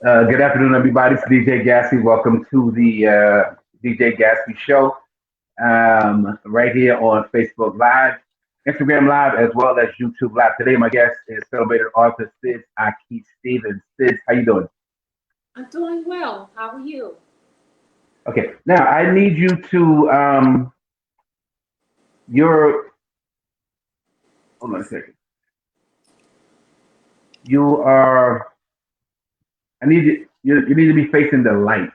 Good afternoon, everybody. It's DJ Gatsby. Welcome to the DJ Gatsby Show, right here on Facebook Live, Instagram Live, as well as YouTube Live. Today, my guest is celebrated author Sid Ahky Stevens. Sid, how you doing? I'm doing well. How are you? Okay, now I need you to your hold on a second. You are I need you need to be facing the light,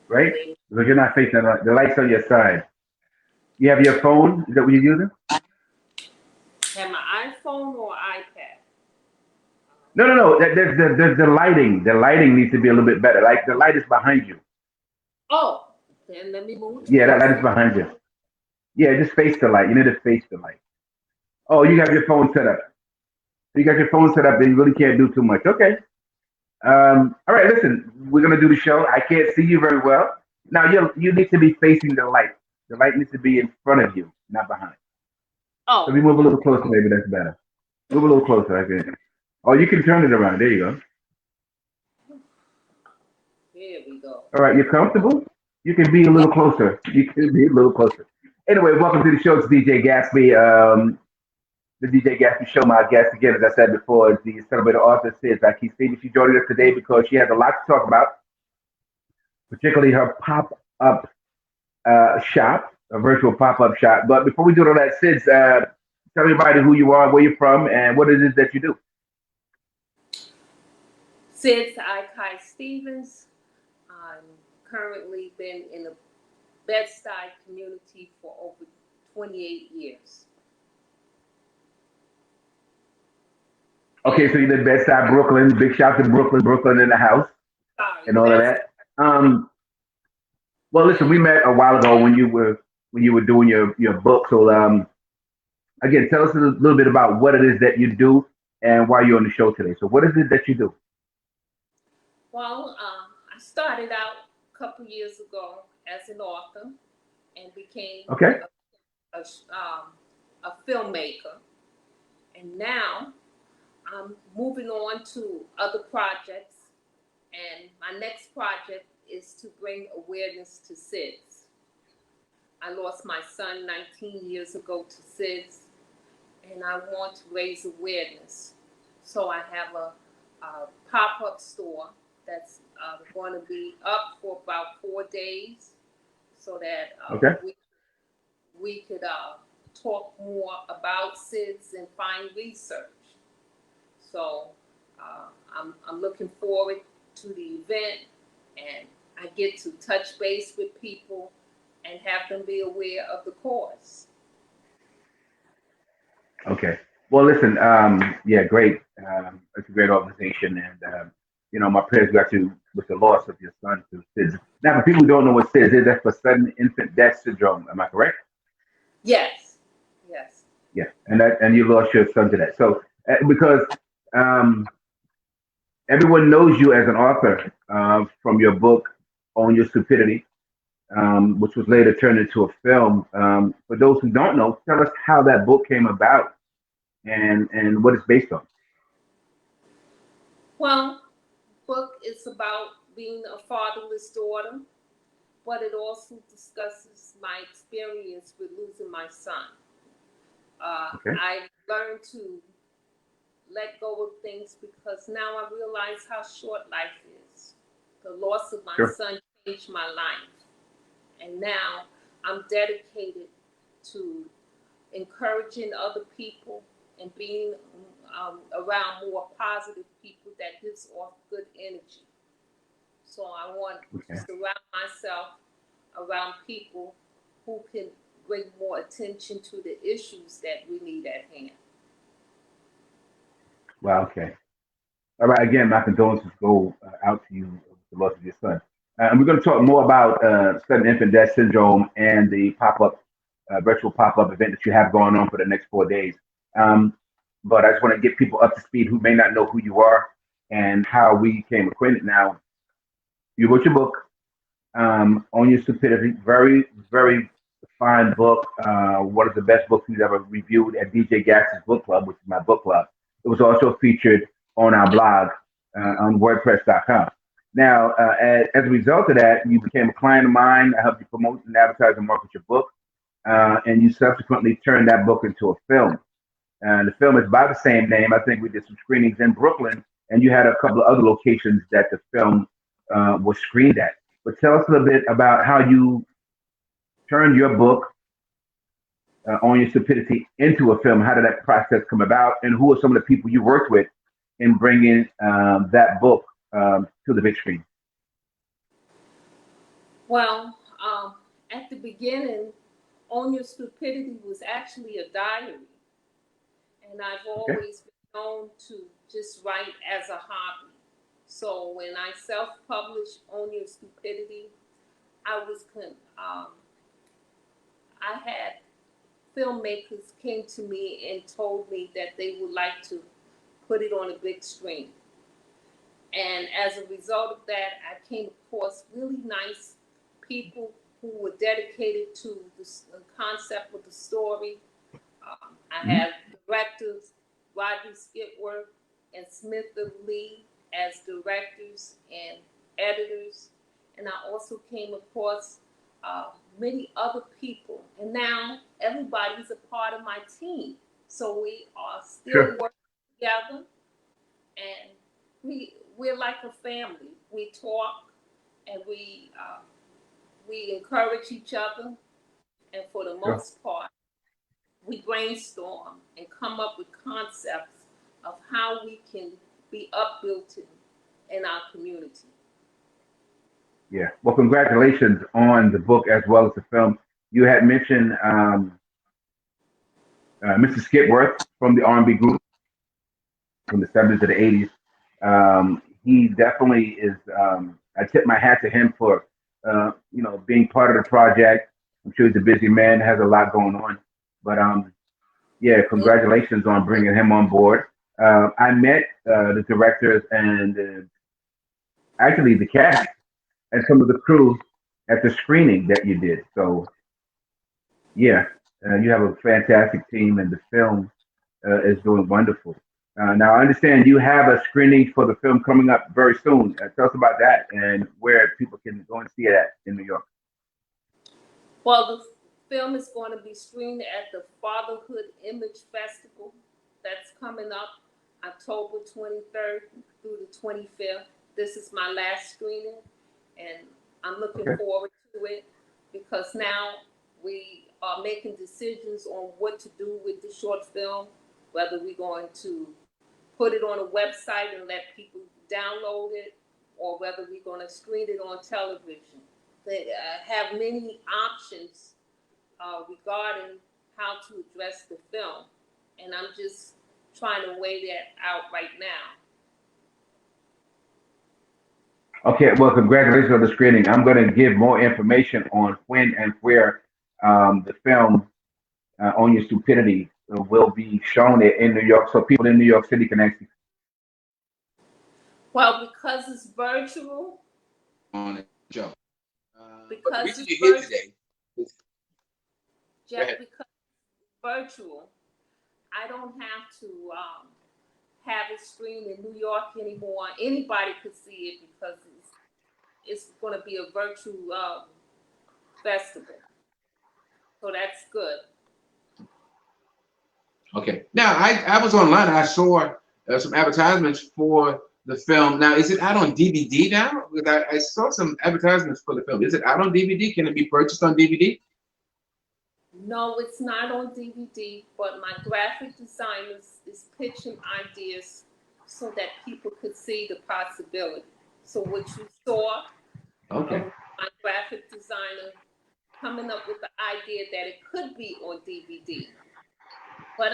right? Okay. Because you're not facing the light. The light's on your side. You have your phone. Is that what you're using? Have my iPhone or iPad? No, no, no. There's the lighting. The lighting needs to be a little bit better. Like the light is behind you. Oh, then let me move Yeah, that towards light is it. behind you. Yeah, just face the light. You need to face the light. Oh, you have your phone set up. You got your phone set up, then you really can't do too much. Okay. All right. Listen, we're gonna do the show. I can't see you very well. Now you need to be facing the light. The light needs to be in front of you, not behind. So if Oh, you move a okay. little closer, maybe that's better. Move a little closer. I think. Oh, you can turn it around. There you go. Here we go. All right, you're comfortable? You can be a Yeah. little closer. You can be a little closer. Anyway, welcome to the show. It's DJ Gatsby. The DJ Gatsby Show. My guest, again, as I said before, is the celebrated author, Sid Ahky Stevens. She's joining us today because she has a lot to talk about, particularly her pop-up shop, a virtual pop-up shop. But before we do all that, Sid, tell everybody who you are, where you're from, and what it is that you do. Since Ahky Stevens, I'm currently been in the Bed-Stuy community for over 28 years. Okay, so And you live Bedside, Brooklyn. Big shout to Brooklyn, Brooklyn in the house, sorry, and all of that's that. Well, listen, yes. we met a while ago when you were doing your book. So again, tell us a little bit about what it is that you do and why you're on the show today. So what is it that you do? Well, I started out a couple years ago as an author and became Okay, a, a filmmaker. And now I'm moving on to other projects, and my next project is to bring awareness to SIDS. I lost my son 19 years ago to SIDS, and I want to raise awareness. So I have a pop up store that's going to be up for about 4 days so that okay, we could talk more about SIDS and find research. So I'm looking forward to the event, and I get to touch base with people and have them be aware of the cause. okay. Well, listen, yeah, great. It's a great organization, and my prayers got you with the loss of your son to SIDS. Now, for people who don't know what SIDS is, that's for sudden infant death syndrome. Am I correct? Yes, yes. Yeah, and you lost your son to that. So because um, everyone knows you as an author from your book On Your Stupidity, which was later turned into a film. For those who don't know, tell us how that book came about and what it's based on. Well, book is about being a fatherless daughter, but it also discusses my experience with losing my son. Okay, I learned to let go of things because now I realize how short life is. The loss of my sure. son changed my life, and now I'm dedicated to encouraging other people and being around more positive people that gives off good energy. So I want to Okay. surround myself around people who can bring more attention to the issues that we need at hand. Wow. Okay. All right. Again, my condolences go out to you with the loss of your son. And we're going to talk more about sudden infant death syndrome and the pop-up virtual pop-up event that you have going on for the next 4 days. Um, but I just want to get people up to speed who may not know who you are and how we came acquainted. Now, you wrote your book on your stupidity. Very, very fine book. One of the best books we've ever reviewed at DJ Gats's Book Club, which is my book club. It was also featured on our blog. on WordPress.com. Now, as a result of that, you became a client of mine. I helped you promote and advertise and market your book, and you subsequently turned that book into a film. The film is by the same name. I think we did some screenings in Brooklyn, and you had a couple of other locations that the film was screened at. But tell us a little bit about how you turned your book, On Your Stupidity, into a film. How did that process come about, and who are some of the people you worked with in bringing that book to the big screen? Well, at the beginning, On Your Stupidity was actually a diary. And I've always been known to just write as a hobby. So when I self-published On Your Stupidity, I had filmmakers came to me and told me that they would like to put it on a big screen. And as a result of that, I came across really nice people who were dedicated to the concept of the story. I have directors Rodney Skipworth and Smith Lee as directors and editors. And I also came across many other people. And now everybody's a part of my team. So we are still working together, and we're like a family. We talk and we encourage each other, and for the most part, we brainstorm and come up with concepts of how we can be uplifting in our community. Yeah. Well, congratulations on the book as well as the film. You had mentioned Mr. Skipworth from the R&B group from the 70s to the 80s. He definitely is. I tip my hat to him for being part of the project. I'm sure he's a busy man, has a lot going on. But yeah, congratulations on bringing him on board. I met the directors and actually the cast and some of the crew at the screening that you did. So yeah, you have a fantastic team, and the film is doing wonderful. Now I understand you have a screening for the film coming up very soon. Tell us about that and where people can go and see it at in New York. Well, the film is going to be screened at the Fatherhood Image Festival. That's coming up October 23rd through the 25th. This is my last screening, and I'm looking forward to it because now we are making decisions on what to do with the short film, whether we're going to put it on a website and let people download it, or whether we're going to screen it on television. They have many options regarding how to address the film, and I'm just trying to weigh that out right now. Okay, well, congratulations on the screening. I'm going to give more information on when and where the film On Your Stupidity will be shown in New York, so people in New York City can actually. Well, because it's virtual. On the show. Because the reason you're here today. Jeff, because it's virtual, I don't have to have it screened in New York anymore. Anybody could see it because it's going to be a virtual festival. So that's good. Okay. Now, I was online. I saw some advertisements for the film. Now, is it out on DVD now? Because I saw some advertisements for the film. Is it out on DVD? Can it be purchased on DVD? No, it's not on DVD, but my graphic designer is pitching ideas so that people could see the possibility. So what you saw, my graphic designer coming up with the idea that it could be on DVD. But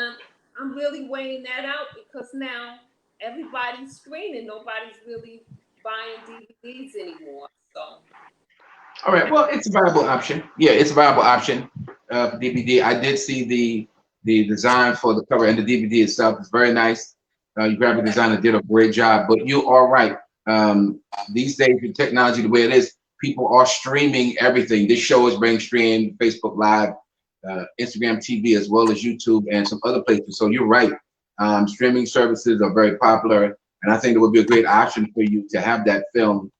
I'm really weighing that out because now everybody's screening. Nobody's really buying DVDs anymore. So. All right. Well, it's a viable option. Yeah, it's a viable option for DVD. I did see the design for the cover, and the DVD itself is very nice. Your graphic designer did a great job. But you are right. These days, with technology the way it is, people are streaming everything. This show is being streamed Facebook Live, Instagram TV, as well as YouTube and some other places. So you're right. Streaming services are very popular, And I think it would be a great option for you to have that film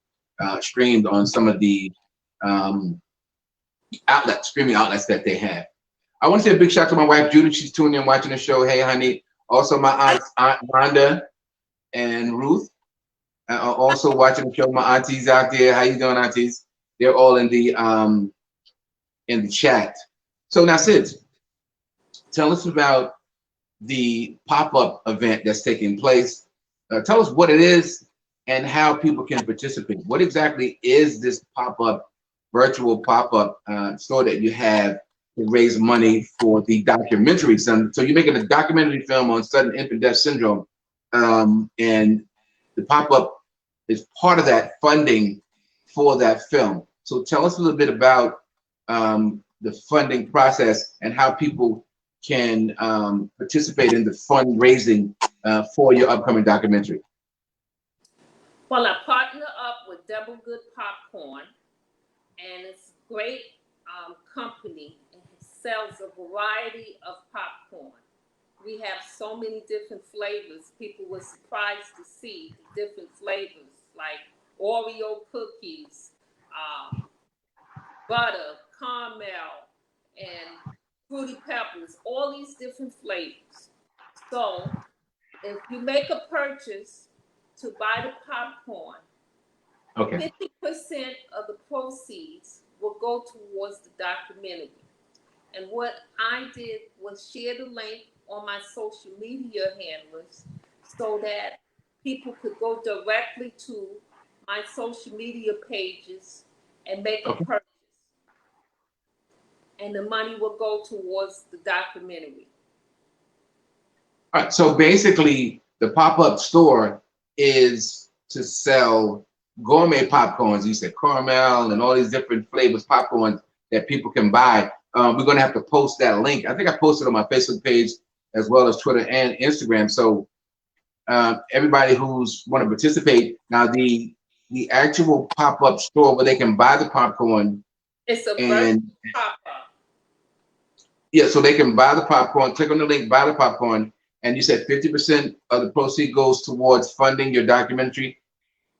streamed on some of the um, streaming outlets that they have. I want to say a big shout out to my wife Judy. She's tuning in, watching the show. Hey, honey. Also, my aunt Rhonda and Ruth are also watching the show. My aunties out there. How you doing, aunties? They're all in the chat. So now, Sid, tell us about the pop-up event that's taking place. Tell us what it is and how people can participate. What exactly is this pop-up, virtual pop-up store that you have to raise money for the documentary? So you're making a documentary film on sudden infant death syndrome, and the pop-up is part of that funding for that film. So tell us a little bit about the funding process and how people can participate in the fundraising for your upcoming documentary. Well, I partner up with Double Good Popcorn, and it's a great company, and it sells a variety of popcorn. We have so many different flavors. People were surprised to see the different flavors, like Oreo cookies, butter, caramel, and fruity pebbles, all these different flavors. So if you make a purchase to buy the popcorn, Okay. 50% of the proceeds will go towards the documentary. And what I did was share the link on my social media handlers so that people could go directly to my social media pages and make a purchase. And the money will go towards the documentary. All right. So basically, the pop-up store is to sell gourmet popcorns. You said caramel and all these different flavors popcorns that people can buy. We're going to have to post that link. I think I posted on my Facebook page as well as Twitter and Instagram. So everybody who's want to participate, now the actual pop-up store where they can buy the popcorn. It's a virtual pop-up. Yeah, so they can buy the popcorn, click on the link, buy the popcorn, and you said 50% of the proceed goes towards funding your documentary,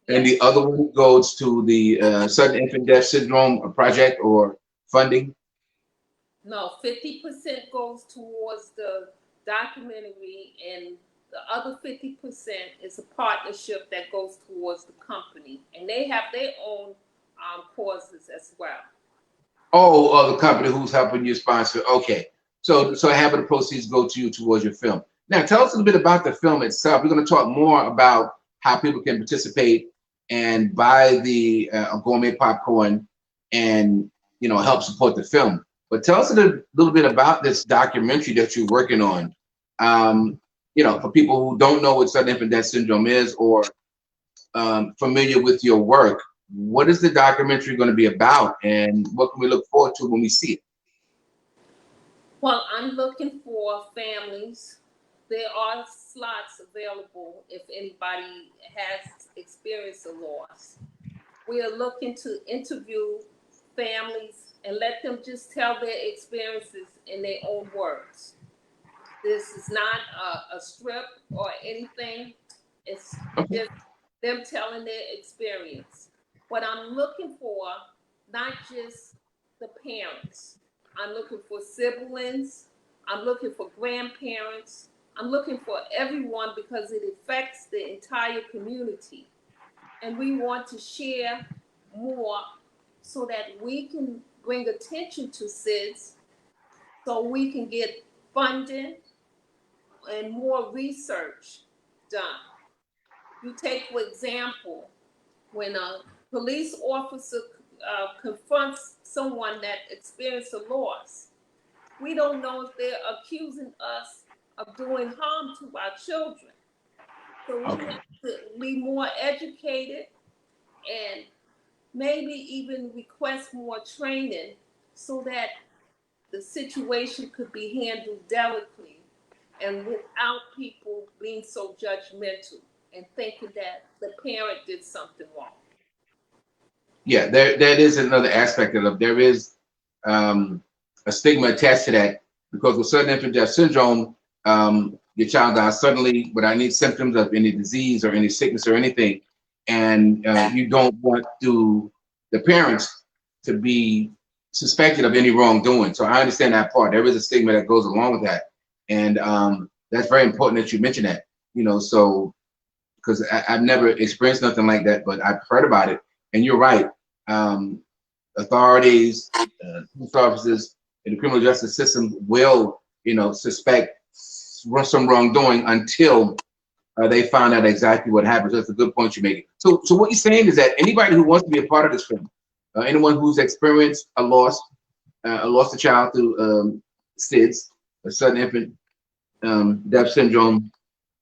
yes. And the other one goes to the sudden infant death syndrome project or funding? No, 50% goes towards the documentary, and the other 50% is a partnership that goes towards the company, and they have their own causes as well. Oh, the company who's helping you sponsor. Okay. So having the proceeds go to you towards your film. Now, tell us a little bit about the film itself. We're going to talk more about how people can participate and buy the gourmet popcorn and, help support the film. But tell us a little bit about this documentary that you're working on. For people who don't know what sudden infant death syndrome is or familiar with your work, what is the documentary going to be about, and what can we look forward to when we see it? Well, I'm looking for families. There are slots available if anybody has experienced a loss. We are looking to interview families and let them just tell their experiences in their own words. This is not a strip or anything. It's just them telling their experience. What I'm looking for, not just the parents. I'm looking for siblings. I'm looking for grandparents. I'm looking for everyone because it affects the entire community. And we want to share more so that we can bring attention to SIDS, so we can get funding and more research done. You take, for example, when a police officer confronts someone that experienced a loss, we don't know if they're accusing us of doing harm to our children. So we have to be more educated and maybe even request more training so that the situation could be handled delicately and without people being so judgmental and thinking that the parent did something wrong. Yeah, that is another aspect of it. There is a stigma attached to that because with sudden infant death syndrome, your child dies suddenly without any symptoms of any disease or any sickness or anything, and you don't want the parents to be suspected of any wrongdoing. So I understand that part. There is a stigma that goes along with that, and that's very important that you mention that. So because I've never experienced nothing like that, but I've heard about it. And you're right. Authorities, police officers, and the criminal justice system will, suspect some wrongdoing until they find out exactly what happened. So that's a good point you're making. So what you're saying is that anybody who wants to be a part of this film, anyone who's experienced lost a child through SIDS, a sudden infant death syndrome,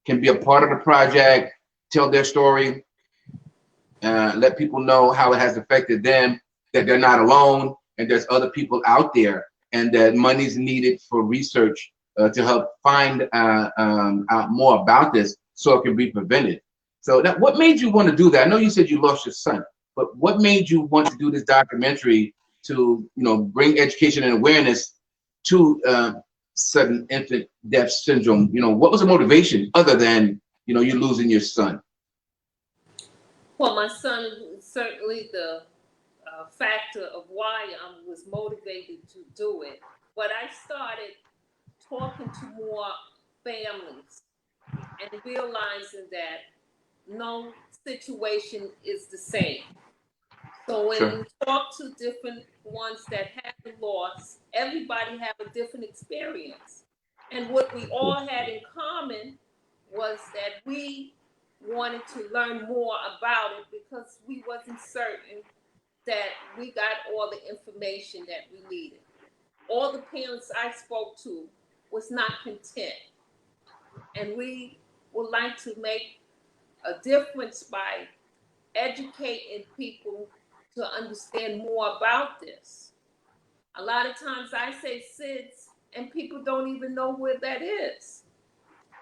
can be a part of the project, tell their story, let people know how it has affected them, that they're not alone, and there's other people out there, and that money's needed for research to help find out more about this so it can be prevented. So what made you want to do that? I know you said you lost your son, but what made you want to do this documentary to, bring education and awareness to sudden infant death syndrome? What was the motivation other than, you losing your son? Well, my son is certainly the factor of why I was motivated to do it. But I started talking to more families and realizing that no situation is the same. So when Sure. you talk to different ones that had the loss, everybody have a different experience. And what we all had in common was that we wanted to learn more about it because we wasn't certain that we got all the information that we needed. All the parents I spoke to was not content. And we would like to make a difference by educating people to understand more about this. A lot of times I say SIDS and people don't even know where that is.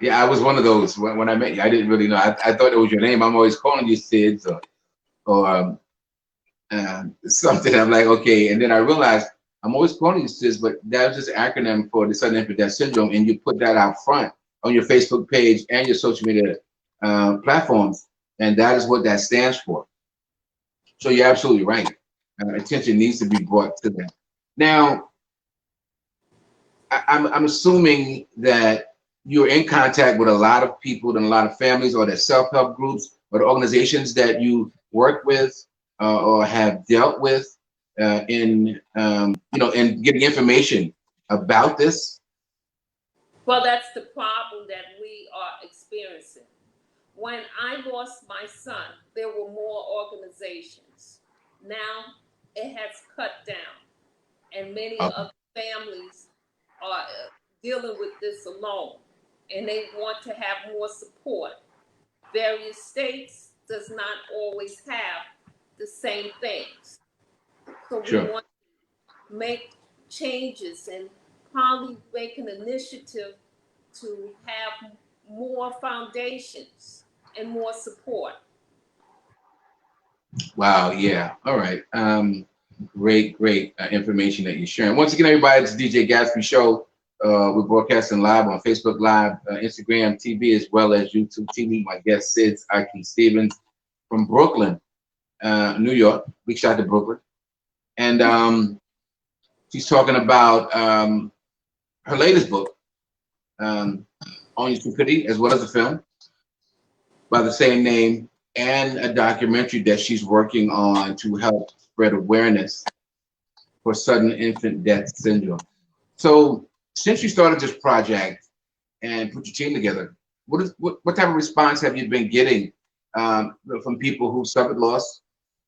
Yeah, I was one of those when I met you. I didn't really know. I thought it was your name. I'm always calling you SIDS or something. I'm like, okay. And then I realized I'm always calling you SIDS, but that was just an acronym for the sudden infant death syndrome. And you put that out front on your Facebook page and your social media platforms. And that is what that stands for. So you're absolutely right. Attention needs to be brought to that. Now, I'm assuming that you're in contact with a lot of people and a lot of families, or the self-help groups or the organizations that you work with or have dealt with in getting information about this. Well, that's the problem that we are experiencing. When I lost my son, there were more organizations. Now it has cut down, and many Okay. of the families are dealing with this alone, and they want to have more support. Various states does not always have the same things, so we Sure. want to make changes and probably make an initiative to have more foundations and more support. Wow. Yeah. All right. Great information that you're sharing. Once again, everybody, it's DJ Gatsby Show. We're broadcasting live on Facebook Live, Instagram TV, as well as YouTube TV. My guest Sid's Ahky Stevens from Brooklyn, New York. Big shout out to Brooklyn. And she's talking about her latest book, On Your Stupidity, as well as a film by the same name, and a documentary that she's working on to help spread awareness for sudden infant death syndrome. So since you started this project and put your team together, what type of response have you been getting from people who suffered loss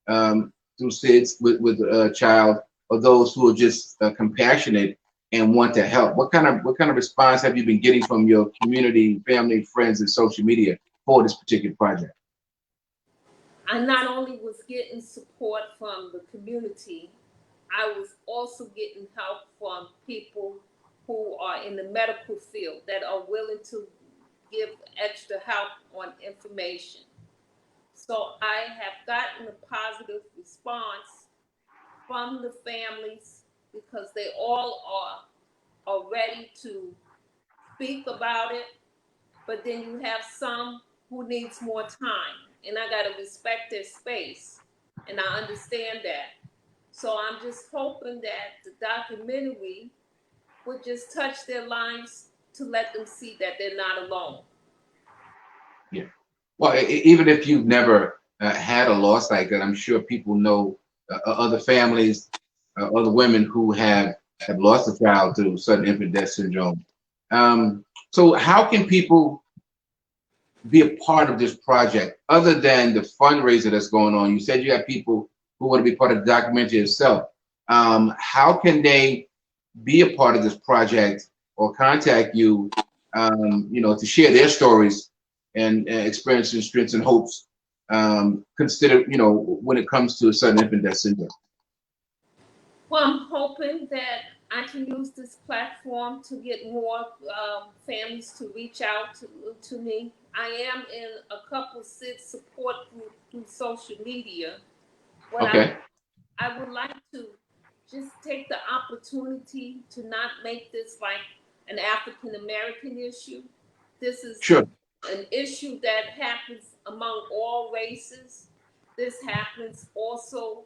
through SIDS with a child, or those who are just compassionate and want to help? What kind of response have you been getting from your community, family, friends, and social media for this particular project? I not only was getting support from the community, I was also getting help from people who are in the medical field that are willing to give extra help on information. So I have gotten a positive response from the families because they all are ready to speak about it but then you have some who needs more time, and I gotta respect their space, and I understand that. So I'm just hoping that the documentary would just touch their lives to let them see that they're not alone. Yeah. Well, even if you've never had a loss like that, I'm sure people know other families, other women who have lost a child to sudden infant death syndrome. So how can people be a part of this project other than the fundraiser that's going on? You said you have people who want to be part of the documentary itself. How can they be a part of this project or contact you, to share their stories and experiences, strengths, and hopes, consider, when it comes to a sudden infant death syndrome? Well, I'm hoping that I can use this platform to get more families to reach out to me. I am in a couple SID support groups through social media. What Okay, I would like to just take the opportunity to not make this like an African American issue. This is sure. an issue that happens among all races. This happens also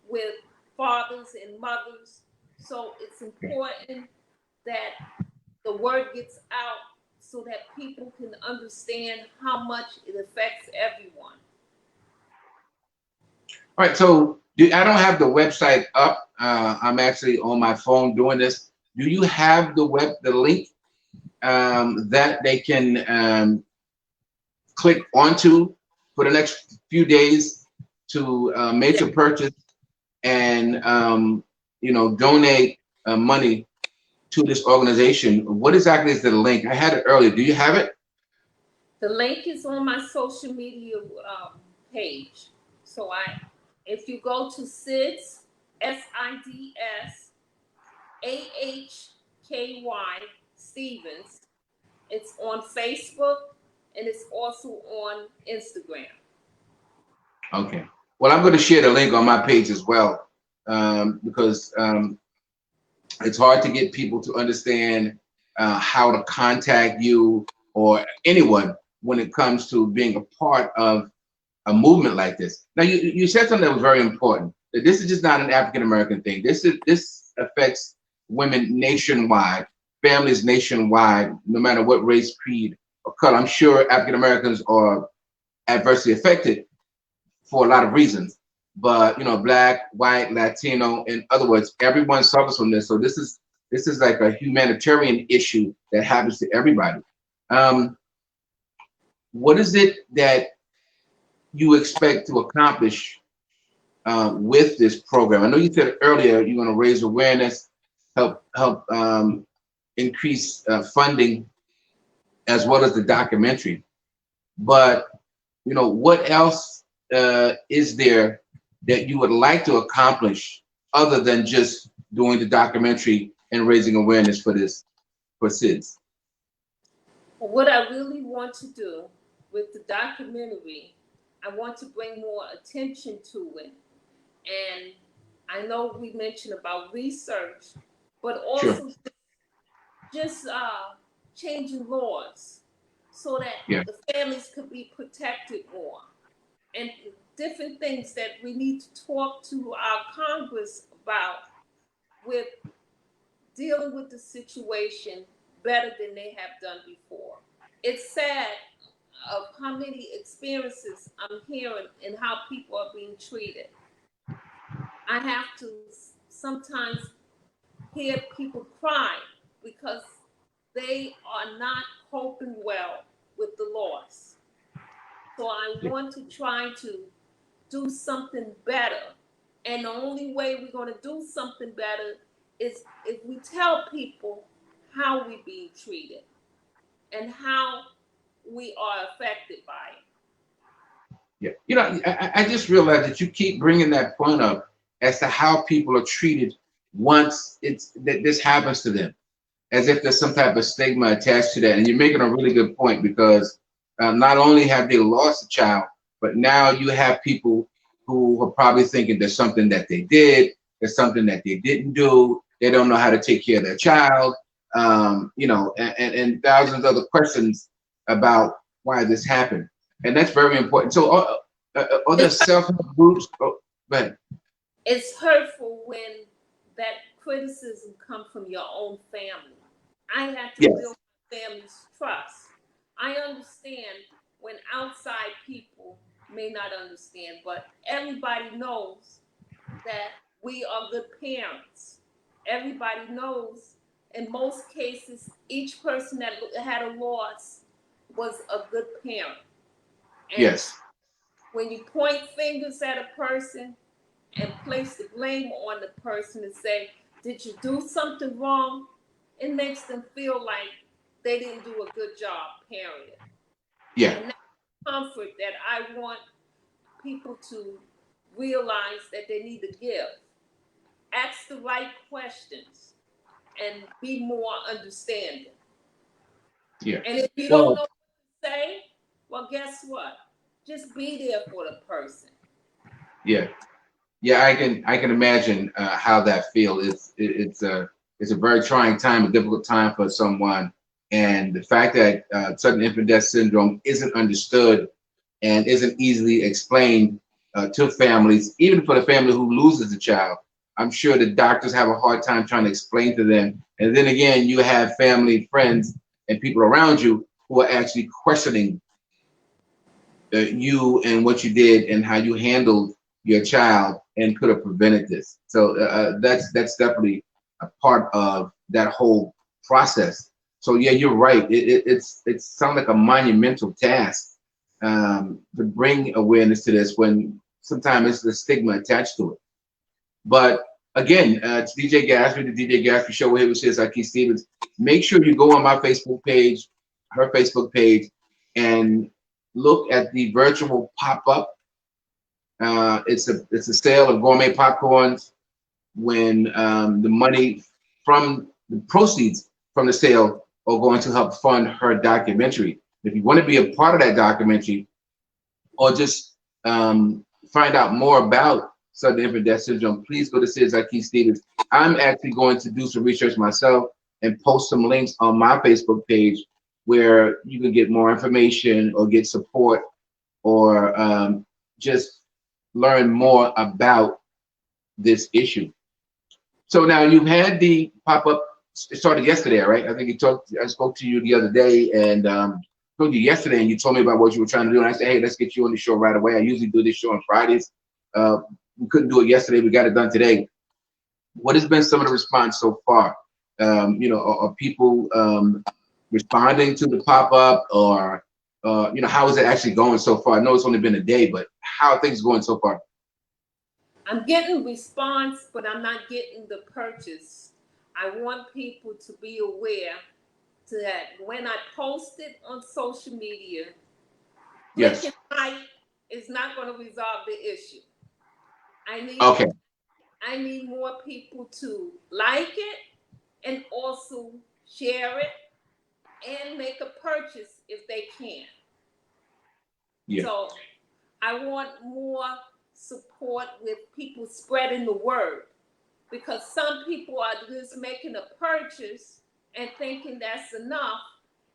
with fathers and mothers. So it's important that the word gets out so that people can understand how much it affects everyone. All right, so I don't have the website up. I'm actually on my phone doing this. Do you have the link that they can click onto for the next few days to make a purchase and donate money to this organization? What exactly is the link? I had it earlier. Do you have it? The link is on my social media page. So if you go to SIDS, SIDS, AHKY Stevens, it's on Facebook and it's also on Instagram. Okay. Well, I'm going to share the link on my page as well, because it's hard to get people to understand how to contact you or anyone when it comes to being a part of a movement like this. Now, you said something that was very important. That this is just not an African American thing. This affects women nationwide, families nationwide, no matter what race, creed, or color. I'm sure African Americans are adversely affected for a lot of reasons. But black, white, Latino, in other words, everyone suffers from this. So this is like a humanitarian issue that happens to everybody. What is it that you expect to accomplish with this program? I know you said earlier you're going to raise awareness, help increase funding, as well as the documentary. But what else is there that you would like to accomplish other than just doing the documentary and raising awareness for SIDS? What I really want to do with the documentary, I want to bring more attention to it. And I know we mentioned about research, but Sure. also just changing laws so that Yeah. the families could be protected more. And different things that we need to talk to our Congress about with dealing with the situation better than they have done before. It's sad of how many experiences I'm hearing and how people are being treated. I have to sometimes hear people cry because they are not coping well with the loss. So I want to try to do something better. And the only way we're going to do something better is if we tell people how we're being treated and how we are affected by it. Yeah. I just realized that you keep bringing that point up as to how people are treated once that this happens to them, as if there's some type of stigma attached to that. And you're making a really good point, because not only have they lost a child, but now you have people who are probably thinking there's something that they did, there's something that they didn't do, they don't know how to take care of their child, and thousands of other questions about why this happened, and that's very important. So, other self-help groups, but It's hurtful when that criticism comes from your own family. I had to yes, build my family's trust. I understand when outside people may not understand, but everybody knows that we are good parents. Everybody knows, in most cases, each person that had a loss was a good parent. And yes, when you point fingers at a person and place the blame on the person and say, did you do something wrong? It makes them feel like they didn't do a good job parenting. yeah, And that's comfort that I want people to realize that they need to give. Ask the right questions and be more understanding. yeah. And if you don't Well, know what to say, well, guess what? Just be there for the person. yeah. Yeah, I can imagine how that feel. It's a very trying time, a difficult time for someone, and the fact that sudden infant death syndrome isn't understood and isn't easily explained to families, even for the family who loses a child. I'm sure the doctors have a hard time trying to explain to them. And then again, you have family, friends, and people around you who are actually questioning you and what you did and how you handled your child and could have prevented this. So that's definitely a part of that whole process. So yeah, you're right. It sounds like a monumental task to bring awareness to this when sometimes it's the stigma attached to it. But again, it's DJ Gatsby, the DJ Gatsby Show. We're here with Ahky Stevens. Make sure you go on my Facebook page, her Facebook page, and look at the virtual pop-up. It's a sale of gourmet popcorns when the money from the proceeds from the sale are going to help fund her documentary. If you want to be a part of that documentary, or just find out more about sudden infant death syndrome, please go to Sid Ahky Stevens. I'm actually going to do some research myself and post some links on my Facebook page where you can get more information or get support or just learn more about this issue. So now you've had the pop-up. It started yesterday, right? I think I spoke to you the other day and told you yesterday, and you told me about what you were trying to do. And I said, hey, let's get you on the show right away. I usually do this show on Fridays. We couldn't do it yesterday. We got it done today. What has been some of the response so far? Are people responding to the pop-up, or how is it actually going so far? I know it's only been a day, but how are things going so far? I'm getting response, but I'm not getting the purchase. I want people to be aware that when I post it on social media, Yes. clicking like is not going to resolve the issue. I need Okay. I need more people to like it and also share it and make a purchase if they can. Yeah. So I want more support with people spreading the word, because some people are just making a purchase and thinking that's enough.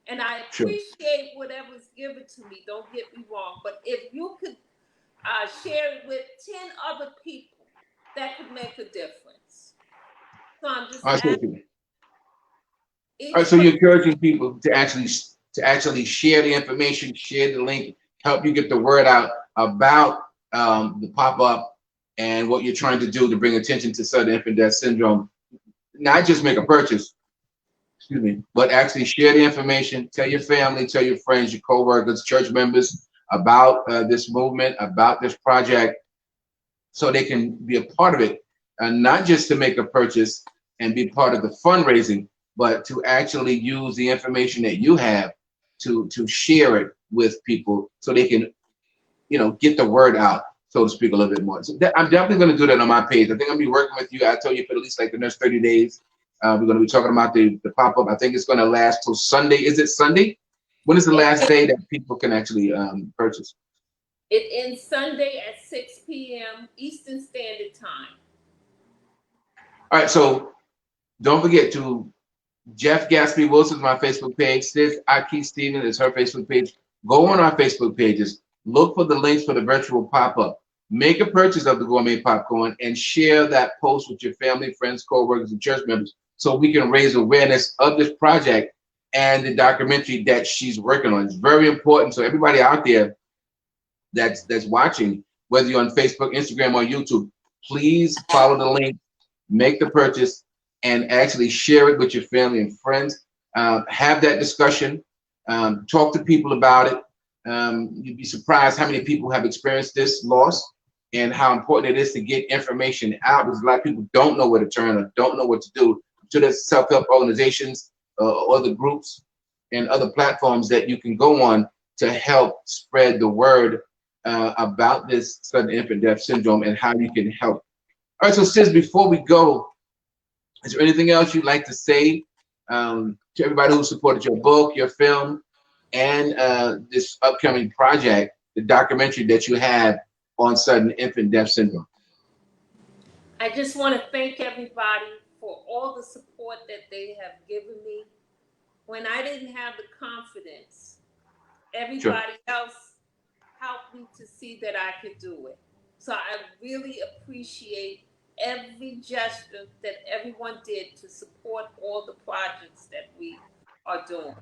And I Sure. appreciate whatever's given to me, don't get me wrong. But if you could share it with 10 other people, that could make a difference. So I'm just I see asking what you mean. All right, each so person. you're encouraging people to actually share the information, share the link, help you get the word out about the pop up and what you're trying to do to bring attention to sudden infant death syndrome. Not just make a purchase, excuse me, but actually share the information. Tell your family, tell your friends, your coworkers, church members about this movement, about this project, so they can be a part of it, and not just to make a purchase and be part of the fundraising, but to actually use the information that you have to share it with people so they can get the word out, so to speak, a little bit more. So I'm definitely going to do that on my page. I think I'm gonna be working with you. I told you for at least like the next 30 days. We're going to be talking about the pop-up. I think it's going to last till Sunday. Is it Sunday? When is the last day that people can actually purchase? It ends Sunday at 6 p.m. Eastern Standard Time. All right, so don't forget to Jeff Gatsby Wilson is my Facebook page. Sis Ahky Stephen is her Facebook page. Go on our Facebook pages. Look for the links for the virtual pop-up. Make a purchase of the gourmet popcorn and share that post with your family, friends, co-workers, and church members so we can raise awareness of this project and the documentary that she's working on. It's very important. So everybody out there that's watching, whether you're on Facebook, Instagram, or YouTube, please follow the link, make the purchase, and actually share it with your family and friends. Have that discussion. Talk to people about it. You'd be surprised how many people have experienced this loss and how important it is to get information out, because a lot of people don't know where to turn or don't know what to do. So there's self-help organizations, other groups, and other platforms that you can go on to help spread the word about this sudden infant death syndrome and how you can help. All right, so sis, before we go, is there anything else you'd like to say to everybody who supported your book, your film, and this upcoming project, the documentary that you have on sudden infant death syndrome? I just want to thank everybody for all the support that they have given me. When I didn't have the confidence, everybody else helped me to see that I could do it. So I really appreciate every gesture that everyone did to support all the projects that we are doing.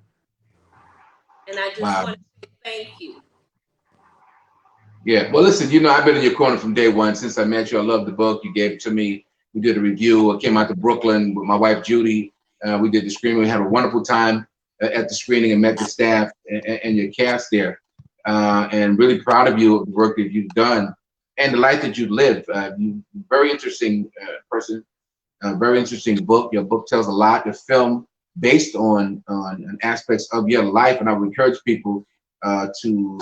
And I just want to say thank you. Yeah, well, listen, you know, I've been in your corner from day one. Since I met you, I love the book. You gave it to me. We did a review. I came out to Brooklyn with my wife, Judy. We did the screening. We had a wonderful time at the screening and met the staff and your cast there. And really proud of you of the work that you've done and the life that you live. You very interesting person, very interesting book. Your book tells a lot. Your film based on aspects of your life, and I would encourage people to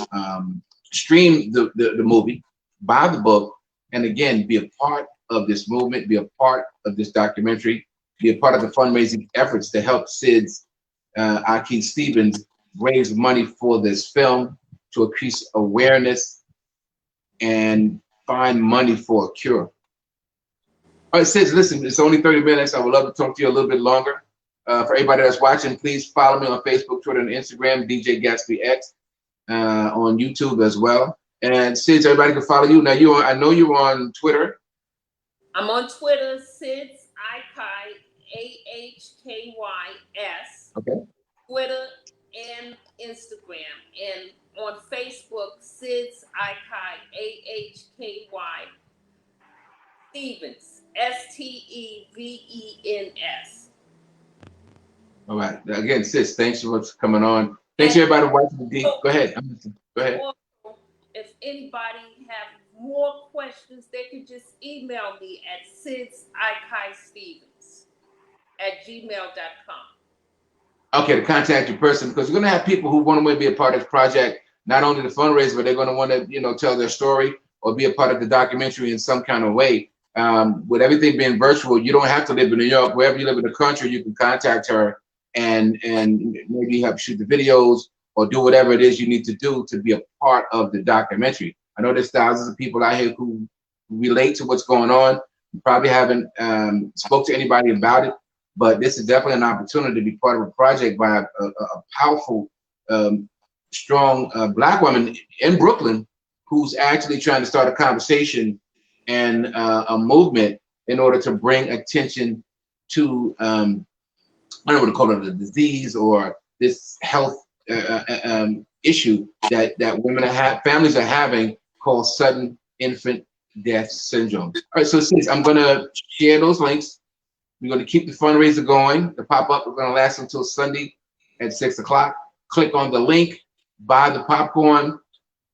stream the movie, buy the book, and again, be a part of this movement, be a part of this documentary, be a part of the fundraising efforts to help SIDS, Ahky Stevens, raise money for this film to increase awareness and find money for a cure. All right, SIDS, listen, it's only 30 minutes. I would love to talk to you a little bit longer. For everybody that's watching, please follow me on Facebook, Twitter, and Instagram, DJ Gatsby X. On YouTube as well. And SIDS, everybody can follow you. Now I know you're on Twitter. I'm on Twitter, SIDS Ahky, AHKYS. Okay. Twitter and Instagram. And on Facebook, SIDS Ahky, AHKY Stevens, STEVENS. All right. Again, SIDS, thanks so much for coming on. Thanks everybody watching the deep. Go ahead. Go ahead. If anybody have more questions, they could just email me at sidsahkystevens@gmail.com. Okay, to contact your person, because we're gonna have people who want to be a part of this project, not only the fundraiser, but they're gonna want to, tell their story or be a part of the documentary in some kind of way. With everything being virtual, you don't have to live in New York. Wherever you live in the country, you can contact her and maybe help shoot the videos or do whatever it is you need to do to be a part of the documentary. I know there's thousands of people out here who relate to what's going on. You probably haven't spoke to anybody about it, but this is definitely an opportunity to be part of a project by a powerful, strong Black woman in Brooklyn who's actually trying to start a conversation and a movement in order to bring attention to I don't know what to call it, a disease or this health issue that women families are having, called sudden infant death syndrome. All right, so since I'm gonna share those links, we're gonna keep the fundraiser going. The pop-up is gonna last until Sunday at 6 o'clock. Click on the link, buy the popcorn.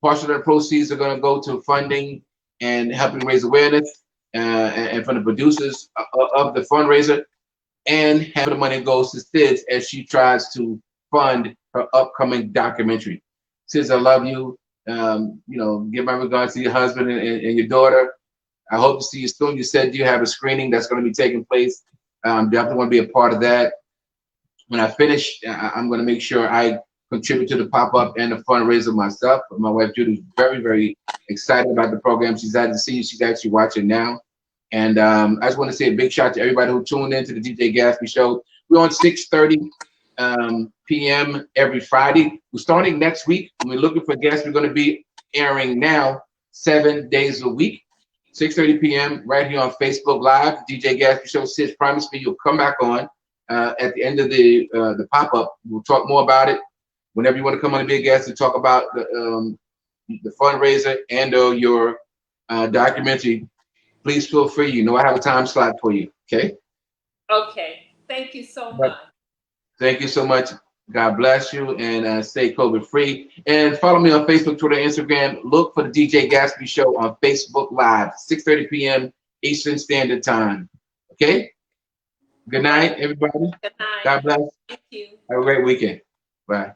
Partial of the proceeds are gonna go to funding and helping raise awareness and from the producers of the fundraiser. And half of the money goes to SIDS as she tries to fund her upcoming documentary. SIDS, I love you. Give my regards to your husband and your daughter. I hope to see you soon. You said you have a screening that's going to be taking place. Definitely want to be a part of that. When I finish, I'm going to make sure I contribute to the pop-up and the fundraiser myself. My wife Judy is very, very excited about the program. She's excited to see you. She's actually watching now. And I just want to say a big shout out to everybody who tuned in to the DJ Gatsby Show. We're on 6:30 p.m. every Friday. We're starting next week. We're looking for guests. We're going to be airing now 7 days a week, 6:30 p.m. right here on Facebook Live. DJ Gatsby Show. Sis, promise me you'll come back on at the end of the pop-up. We'll talk more about it. Whenever you want to come on and be a guest and talk about the fundraiser and or your documentary, please feel free. You know I have a time slot for you. Okay? Okay. Thank you so much. Thank you so much. God bless you, and stay COVID free. And follow me on Facebook, Twitter, Instagram. Look for the DJ Gatsby Show on Facebook Live, 6:30 p.m. Eastern Standard Time. Okay? Good night, everybody. Good night. God bless. Thank you. Have a great weekend. Bye.